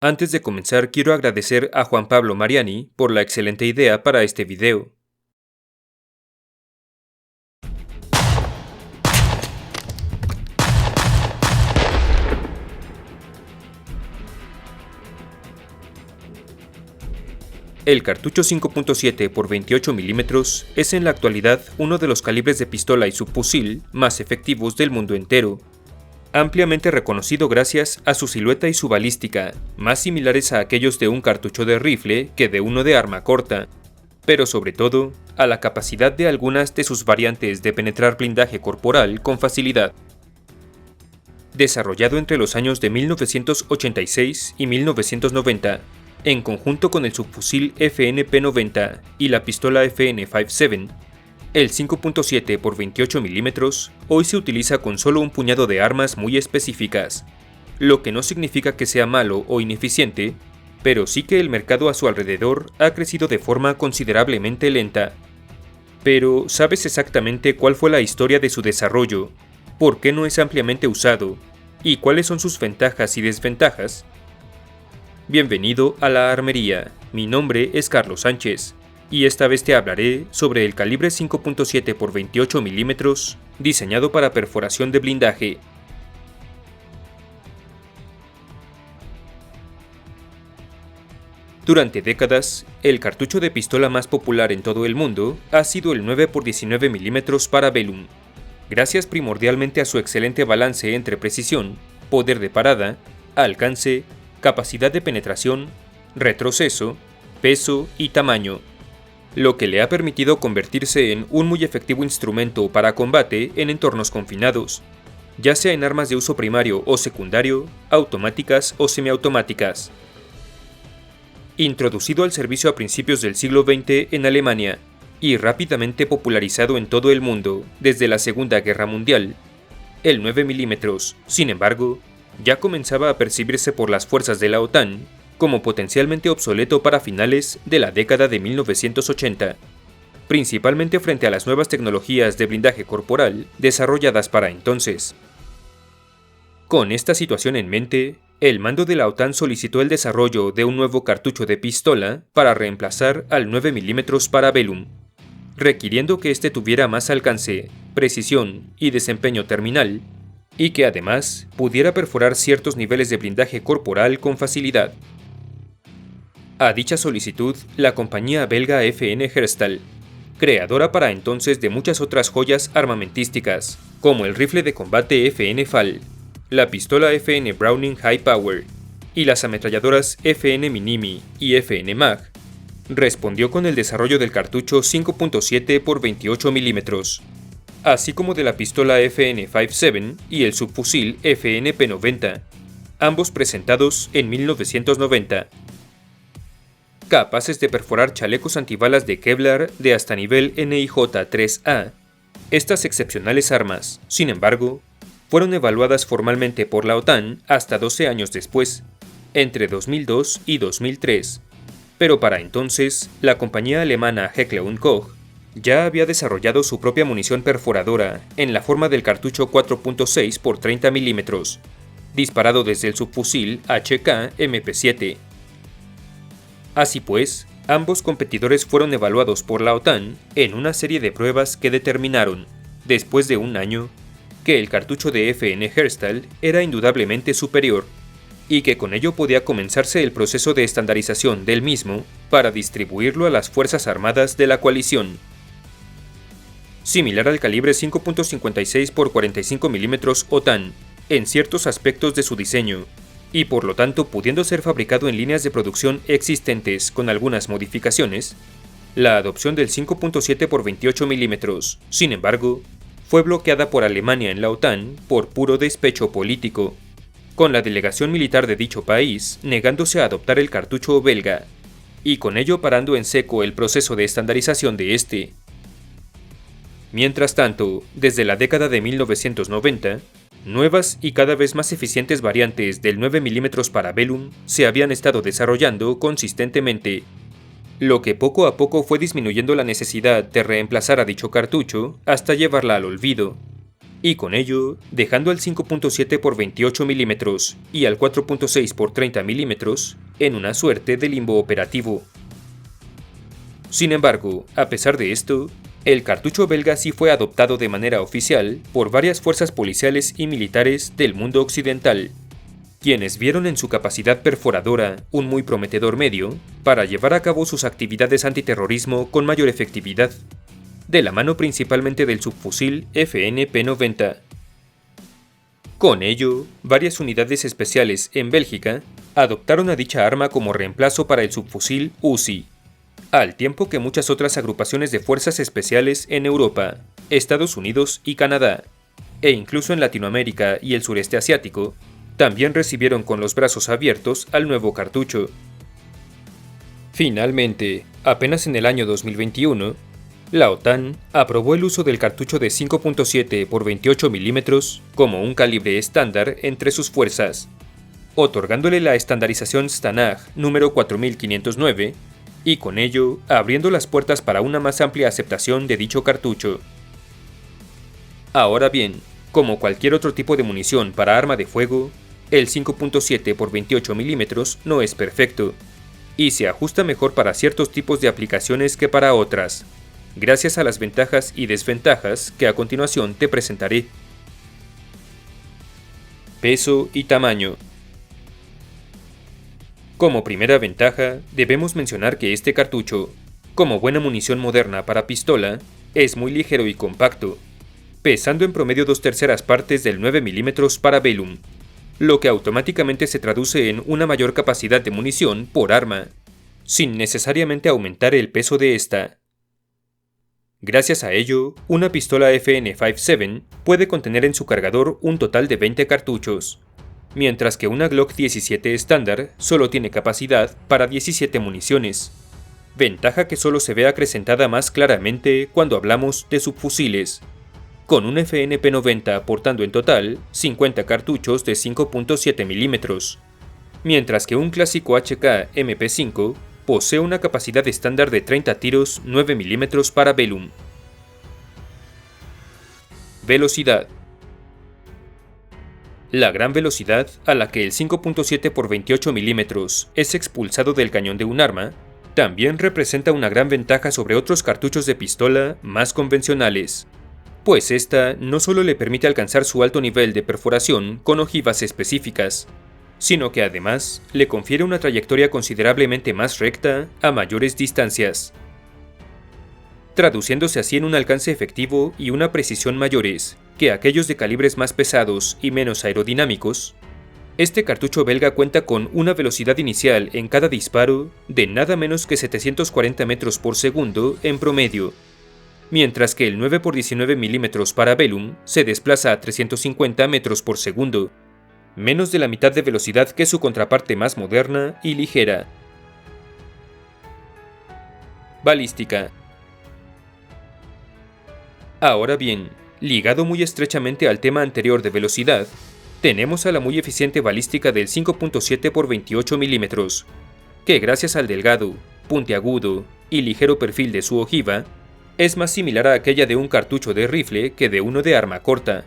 Antes de comenzar, quiero agradecer a Juan Pablo Mariani por la excelente idea para este video. El cartucho 5.7 x 28 mm es en la actualidad uno de los calibres de pistola y subfusil más efectivos del mundo entero, ampliamente reconocido gracias a su silueta y su balística, más similares a aquellos de un cartucho de rifle que de uno de arma corta, pero sobre todo a la capacidad de algunas de sus variantes de penetrar blindaje corporal con facilidad. Desarrollado entre los años de 1986 y 1990, en conjunto con el subfusil FN-P90 y la pistola FN-57, el 5.7 x 28 mm hoy se utiliza con solo un puñado de armas muy específicas, lo que no significa que sea malo o ineficiente, pero sí que el mercado a su alrededor ha crecido de forma considerablemente lenta. Pero, ¿sabes exactamente cuál fue la historia de su desarrollo? ¿Por qué no es ampliamente usado? ¿Y cuáles son sus ventajas y desventajas? Bienvenido a la armería, mi nombre es Carlos Sánchez, y esta vez te hablaré sobre el calibre 5.7 x 28 mm diseñado para perforación de blindaje. Durante décadas, el cartucho de pistola más popular en todo el mundo ha sido el 9 x 19 mm Parabellum, gracias primordialmente a su excelente balance entre precisión, poder de parada, alcance, capacidad de penetración, retroceso, peso y tamaño, lo que le ha permitido convertirse en un muy efectivo instrumento para combate en entornos confinados, ya sea en armas de uso primario o secundario, automáticas o semiautomáticas. Introducido al servicio a principios del siglo XX en Alemania y rápidamente popularizado en todo el mundo desde la Segunda Guerra Mundial, el 9 mm, sin embargo, ya comenzaba a percibirse por las fuerzas de la OTAN como potencialmente obsoleto para finales de la década de 1980, principalmente frente a las nuevas tecnologías de blindaje corporal desarrolladas para entonces. Con esta situación en mente, el mando de la OTAN solicitó el desarrollo de un nuevo cartucho de pistola para reemplazar al 9 mm Parabellum, requiriendo que este tuviera más alcance, precisión y desempeño terminal, y que además pudiera perforar ciertos niveles de blindaje corporal con facilidad. A dicha solicitud, la compañía belga FN Herstal, creadora para entonces de muchas otras joyas armamentísticas, como el rifle de combate FN FAL, la pistola FN Browning High Power y las ametralladoras FN Minimi y FN Mag, respondió con el desarrollo del cartucho 5.7 x 28 mm, así como de la pistola FN-57 y el subfusil FN-P90, ambos presentados en 1990. Capaces de perforar chalecos antibalas de Kevlar de hasta nivel NIJ-3A, estas excepcionales armas, sin embargo, fueron evaluadas formalmente por la OTAN hasta 12 años después, entre 2002 y 2003, pero para entonces, la compañía alemana Heckler & Koch ya había desarrollado su propia munición perforadora en la forma del cartucho 4.6 x 30 mm, disparado desde el subfusil HK MP7. Así pues, ambos competidores fueron evaluados por la OTAN en una serie de pruebas que determinaron, después de un año, que el cartucho de FN Herstal era indudablemente superior, y que con ello podía comenzarse el proceso de estandarización del mismo para distribuirlo a las Fuerzas Armadas de la coalición. Similar al calibre 5.56 x 45 mm OTAN en ciertos aspectos de su diseño, y por lo tanto pudiendo ser fabricado en líneas de producción existentes con algunas modificaciones, la adopción del 5.7 x 28 mm, sin embargo, fue bloqueada por Alemania en la OTAN por puro despecho político, con la delegación militar de dicho país negándose a adoptar el cartucho belga, y con ello parando en seco el proceso de estandarización de este. Mientras tanto, desde la década de 1990, nuevas y cada vez más eficientes variantes del 9 mm Parabellum se habían estado desarrollando consistentemente, lo que poco a poco fue disminuyendo la necesidad de reemplazar a dicho cartucho hasta llevarla al olvido. y con ello dejando al 5.7 por 28 mm y al 4.6 por 30 mm en una suerte de limbo operativo. Sin embargo, a pesar de esto, el cartucho belga sí fue adoptado de manera oficial por varias fuerzas policiales y militares del mundo occidental, quienes vieron en su capacidad perforadora un muy prometedor medio para llevar a cabo sus actividades antiterrorismo con mayor efectividad, de la mano principalmente del subfusil FN-P90. Con ello, varias unidades especiales en Bélgica adoptaron a dicha arma como reemplazo para el subfusil Uzi, al tiempo que muchas otras agrupaciones de fuerzas especiales en Europa, Estados Unidos y Canadá, e incluso en Latinoamérica y el sureste asiático, también recibieron con los brazos abiertos al nuevo cartucho. Finalmente, apenas en el año 2021, la OTAN aprobó el uso del cartucho de 5.7 por 28 mm como un calibre estándar entre sus fuerzas, otorgándole la estandarización STANAG número 4509, y con ello abriendo las puertas para una más amplia aceptación de dicho cartucho. Ahora bien, como cualquier otro tipo de munición para arma de fuego, el 5.7 por 28 mm no es perfecto, y se ajusta mejor para ciertos tipos de aplicaciones que para otras, gracias a las ventajas y desventajas que a continuación te presentaré. Peso y tamaño. Como primera ventaja, debemos mencionar que este cartucho, como buena munición moderna para pistola, es muy ligero y compacto, pesando en promedio 2/3 partes del 9 mm Parabellum, lo que automáticamente se traduce en una mayor capacidad de munición por arma, sin necesariamente aumentar el peso de esta. Gracias a ello, una pistola FN-57 puede contener en su cargador un total de 20 cartuchos, mientras que una Glock 17 estándar solo tiene capacidad para 17 municiones, ventaja que solo se ve acrecentada más claramente cuando hablamos de subfusiles, con un FN-P90 portando en total 50 cartuchos de 5.7 mm, mientras que un clásico HK MP5 posee una capacidad estándar de 30 tiros 9 mm Parabellum. Velocidad. La gran velocidad a la que el 5.7 por 28 mm es expulsado del cañón de un arma también representa una gran ventaja sobre otros cartuchos de pistola más convencionales, pues esta no solo le permite alcanzar su alto nivel de perforación con ojivas específicas, sino que además le confiere una trayectoria considerablemente más recta a mayores distancias, traduciéndose así en un alcance efectivo y una precisión mayores que aquellos de calibres más pesados y menos aerodinámicos. Este cartucho belga cuenta con una velocidad inicial en cada disparo de nada menos que 740 metros por segundo en promedio, mientras que el 9 por 19 mm Parabellum se desplaza a 350 metros por segundo, menos de la mitad de velocidad que su contraparte más moderna y ligera. Balística. Ahora bien, ligado muy estrechamente al tema anterior de velocidad, tenemos a la muy eficiente balística del 5.7 por 28 mm, que gracias al delgado, puntiagudo y ligero perfil de su ojiva, es más similar a aquella de un cartucho de rifle que de uno de arma corta.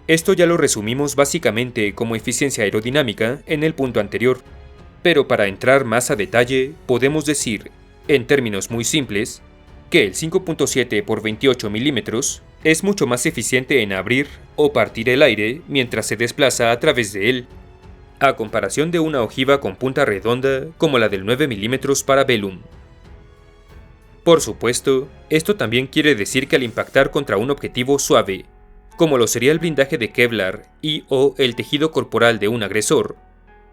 Esto ya lo resumimos básicamente como eficiencia aerodinámica en el punto anterior, pero para entrar más a detalle podemos decir, en términos muy simples, que el 5.7 por 28 mm es mucho más eficiente en abrir o partir el aire mientras se desplaza a través de él, a comparación de una ojiva con punta redonda como la del 9 mm Parabellum. Por supuesto, esto también quiere decir que al impactar contra un objetivo suave, como lo sería el blindaje de Kevlar y/o el tejido corporal de un agresor,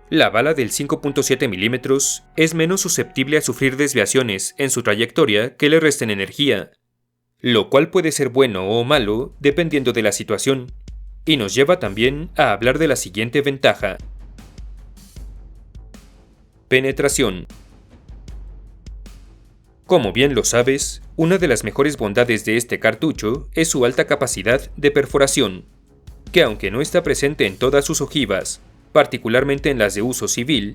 la bala del 5.7 mm es menos susceptible a sufrir desviaciones en su trayectoria que le resten energía, lo cual puede ser bueno o malo dependiendo de la situación, y nos lleva también a hablar de la siguiente ventaja. Penetración. Como bien lo sabes, una de las mejores bondades de este cartucho es su alta capacidad de perforación, que aunque no está presente en todas sus ojivas, particularmente en las de uso civil,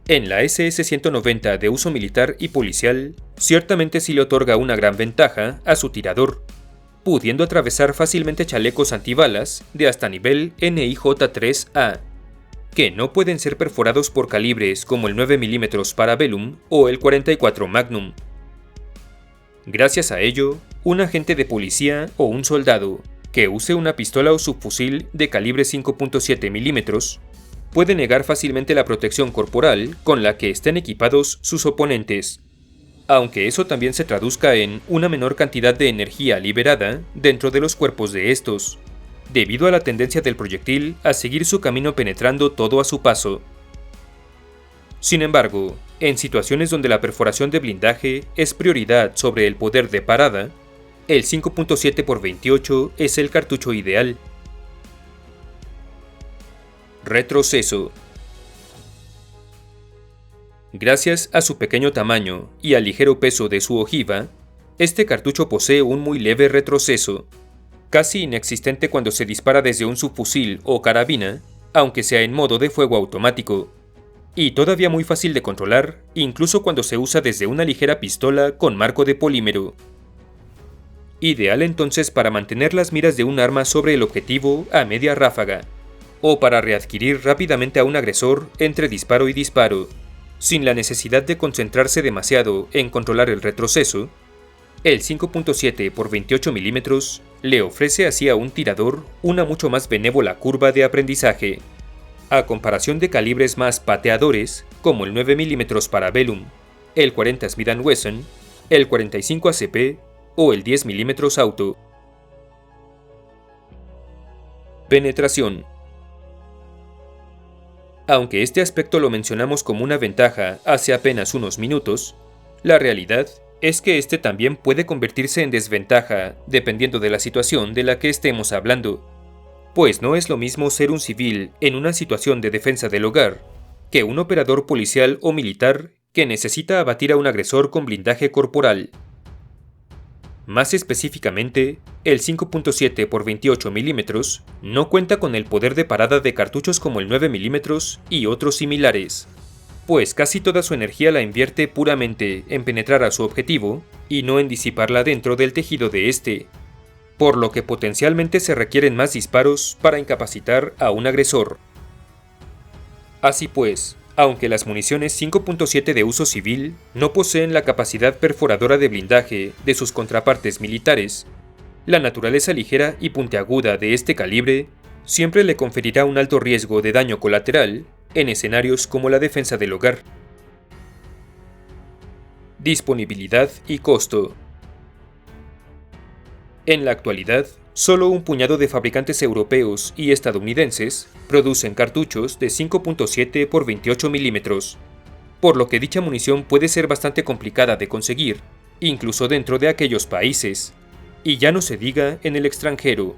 en la SS-190 de uso militar y policial, ciertamente sí le otorga una gran ventaja a su tirador, pudiendo atravesar fácilmente chalecos antibalas de hasta nivel NIJ-3A, que no pueden ser perforados por calibres como el 9 mm Parabellum o el 44 Magnum. Gracias a ello, un agente de policía o un soldado que use una pistola o subfusil de calibre 5.7 mm puede negar fácilmente la protección corporal con la que estén equipados sus oponentes, aunque eso también se traduzca en una menor cantidad de energía liberada dentro de los cuerpos de estos, debido a la tendencia del proyectil a seguir su camino penetrando todo a su paso. Sin embargo, en situaciones donde la perforación de blindaje es prioridad sobre el poder de parada, el 5.7x28 es el cartucho ideal. Retroceso. Gracias a su pequeño tamaño y al ligero peso de su ojiva, este cartucho posee un muy leve retroceso, casi inexistente cuando se dispara desde un subfusil o carabina, aunque sea en modo de fuego automático, y todavía muy fácil de controlar, incluso cuando se usa desde una ligera pistola con marco de polímero. Ideal entonces para mantener las miras de un arma sobre el objetivo a media ráfaga, o para readquirir rápidamente a un agresor entre disparo y disparo, sin la necesidad de concentrarse demasiado en controlar el retroceso. El 5.7x28 mm le ofrece así a un tirador una mucho más benévola curva de aprendizaje, a comparación de calibres más pateadores como el 9 mm Parabellum, el 40 Smith & Wesson, el 45 ACP o el 10 mm Auto. Penetración. Aunque este aspecto lo mencionamos como una ventaja hace apenas unos minutos, la realidad es que este también puede convertirse en desventaja dependiendo de la situación de la que estemos hablando, pues no es lo mismo ser un civil en una situación de defensa del hogar que un operador policial o militar que necesita abatir a un agresor con blindaje corporal. Más específicamente, el 5.7x28 mm no cuenta con el poder de parada de cartuchos como el 9 mm y otros similares, pues casi toda su energía la invierte puramente en penetrar a su objetivo y no en disiparla dentro del tejido de este, por lo que potencialmente se requieren más disparos para incapacitar a un agresor. Así pues, aunque las municiones 5.7 de uso civil no poseen la capacidad perforadora de blindaje de sus contrapartes militares, la naturaleza ligera y puntiaguda de este calibre siempre le conferirá un alto riesgo de daño colateral en escenarios como la defensa del hogar. Disponibilidad y costo. En la actualidad, solo un puñado de fabricantes europeos y estadounidenses producen cartuchos de 5.7x28 mm, por lo que dicha munición puede ser bastante complicada de conseguir, incluso dentro de aquellos países, y ya no se diga en el extranjero,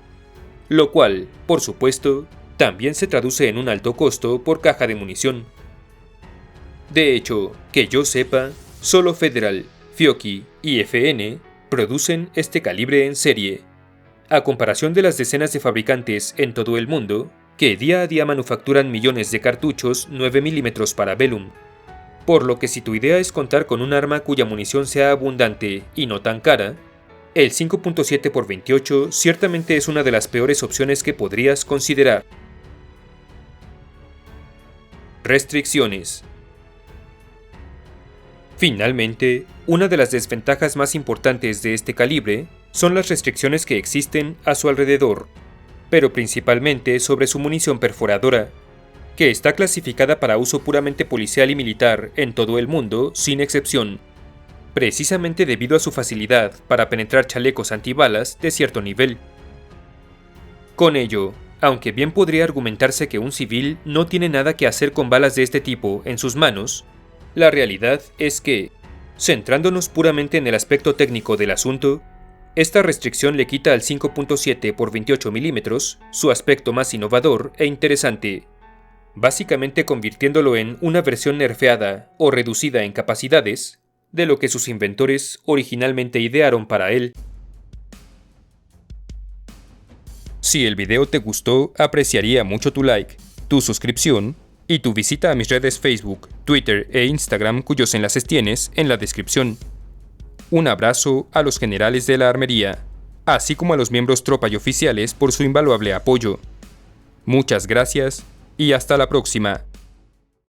lo cual, por supuesto, también se traduce en un alto costo por caja de munición. De hecho, que yo sepa, solo Federal, Fiocchi y FN producen este calibre en serie, a comparación de las decenas de fabricantes en todo el mundo que día a día manufacturan millones de cartuchos 9 mm Parabellum. Por lo que si tu idea es contar con un arma cuya munición sea abundante y no tan cara, el 5.7x28 ciertamente es una de las peores opciones que podrías considerar. Restricciones. Finalmente, una de las desventajas más importantes de este calibre son las restricciones que existen a su alrededor, pero principalmente sobre su munición perforadora, que está clasificada para uso puramente policial y militar en todo el mundo sin excepción, precisamente debido a su facilidad para penetrar chalecos antibalas de cierto nivel. Con ello, aunque bien podría argumentarse que un civil no tiene nada que hacer con balas de este tipo en sus manos, la realidad es que, centrándonos puramente en el aspecto técnico del asunto, esta restricción le quita al 5.7x28 mm su aspecto más innovador e interesante, básicamente convirtiéndolo en una versión nerfeada o reducida en capacidades de lo que sus inventores originalmente idearon para él. Si el video te gustó, apreciaría mucho tu like, tu suscripción y tu visita a mis redes Facebook, Twitter e Instagram, cuyos enlaces tienes en la descripción. Un abrazo a los generales de la armería. así como a los miembros tropa y oficiales por su invaluable apoyo. Muchas gracias y hasta la próxima.